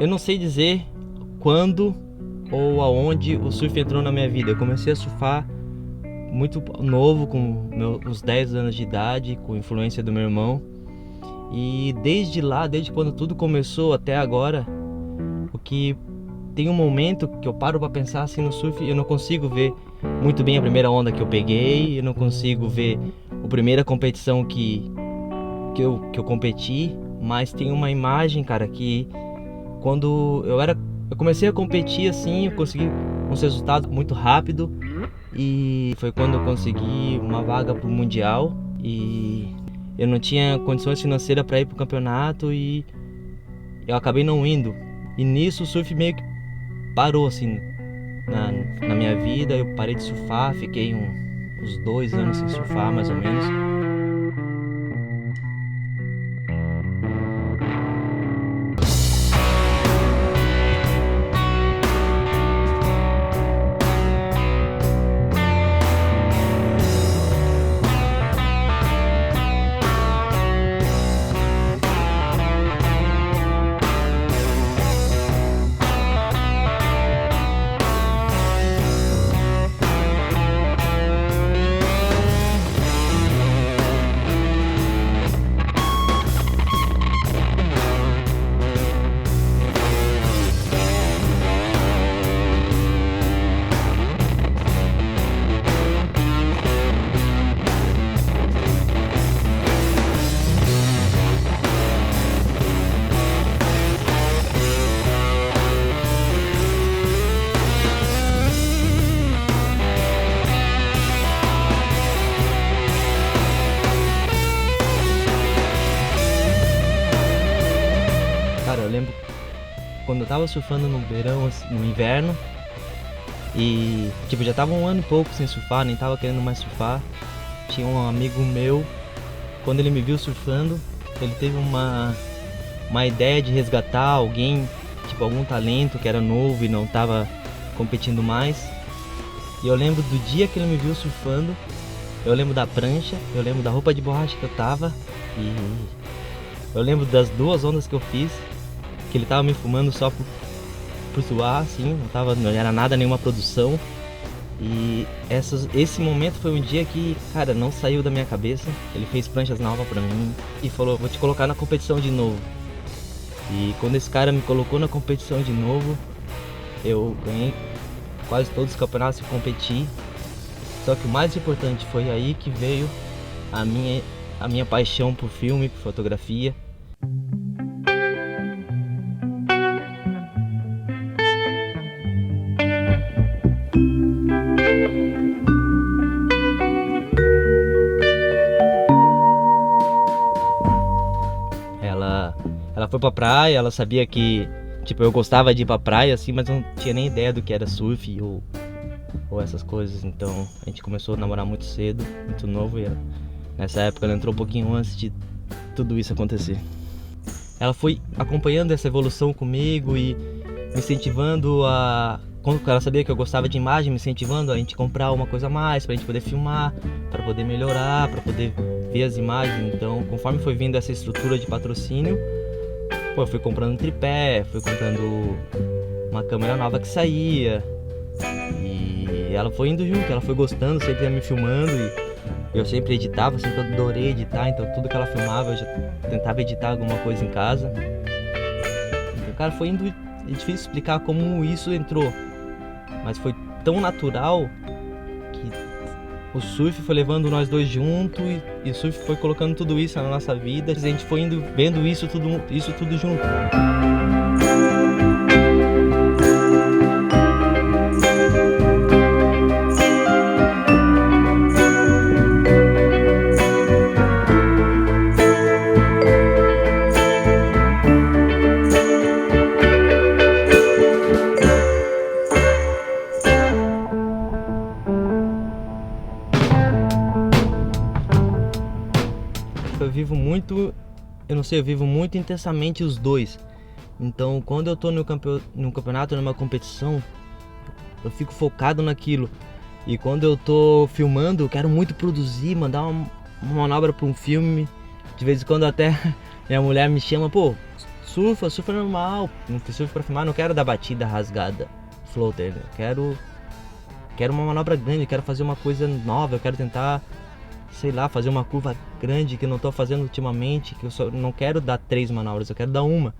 Eu não sei dizer quando ou aonde o surf entrou na minha vida. Eu comecei a surfar muito novo, com uns 10 anos de idade, com influência do meu irmão. E desde lá, desde quando tudo começou até agora, o que tem um momento que eu paro para pensar assim no surf, eu não consigo ver muito bem a primeira onda que eu peguei, eu não consigo ver a primeira competição que eu competi, mas tem uma imagem, cara, que quando eu comecei a competir assim, eu consegui uns resultados muito rápido e foi quando eu consegui uma vaga pro Mundial e eu não tinha condições financeiras para ir pro campeonato e eu acabei não indo. E nisso o surf meio que parou assim na minha vida. Eu parei de surfar, fiquei uns 2 anos sem surfar mais ou menos. Cara, eu lembro quando eu tava surfando no verão, no inverno, e tipo, já tava um ano e pouco sem surfar, nem tava querendo mais surfar. Tinha um amigo meu, quando ele me viu surfando, ele teve uma ideia de resgatar alguém, tipo, algum talento que era novo e não tava competindo mais. E eu lembro do dia que ele me viu surfando, eu lembro da prancha, eu lembro da roupa de borracha que eu tava, e eu lembro das 2 ondas que eu fiz, que ele tava me filmando só por zoar, assim, não era nada, nenhuma produção. E esse momento foi um dia que, cara, não saiu da minha cabeça. Ele fez pranchas novas pra mim e falou, vou te colocar na competição de novo. E quando esse cara me colocou na competição de novo, eu ganhei quase todos os campeonatos que competi. Só que o mais importante foi aí que veio a minha paixão por filme, por fotografia. Ela foi pra praia, ela sabia que, tipo, eu gostava de ir pra praia assim, mas não tinha nem ideia do que era surf ou essas coisas. Então a gente começou a namorar muito cedo, muito novo, e nessa época ela entrou um pouquinho antes de tudo isso acontecer. Ela foi acompanhando essa evolução comigo e me incentivando quando ela sabia que eu gostava de imagem, me incentivando a gente comprar uma coisa a mais pra gente poder filmar, pra poder melhorar, pra poder ver as imagens. Então, conforme foi vindo essa estrutura de patrocínio, eu fui comprando um tripé, fui comprando uma câmera nova que saía, e ela foi indo junto, ela foi gostando, sempre ia me filmando, e eu sempre editava, sempre adorei editar, então tudo que ela filmava eu já tentava editar alguma coisa em casa. Então, cara, foi indo, é difícil explicar como isso entrou, mas foi tão natural que o surf foi levando nós dois junto e o surf foi colocando tudo isso na nossa vida. A gente foi indo vendo isso tudo junto. Eu vivo muito intensamente os dois. Então, quando eu tô no campeonato, numa competição, eu fico focado naquilo. E quando eu tô filmando, eu quero muito produzir, mandar uma manobra para um filme. De vez em quando até minha mulher me chama, pô, surfa normal, não surf pra filmar, não quero dar batida rasgada, floater, quero uma manobra grande, quero fazer uma coisa nova, eu quero tentar, sei lá, fazer uma curva grande que eu não tô fazendo ultimamente, que eu só não quero dar 3 manobras, eu quero dar uma.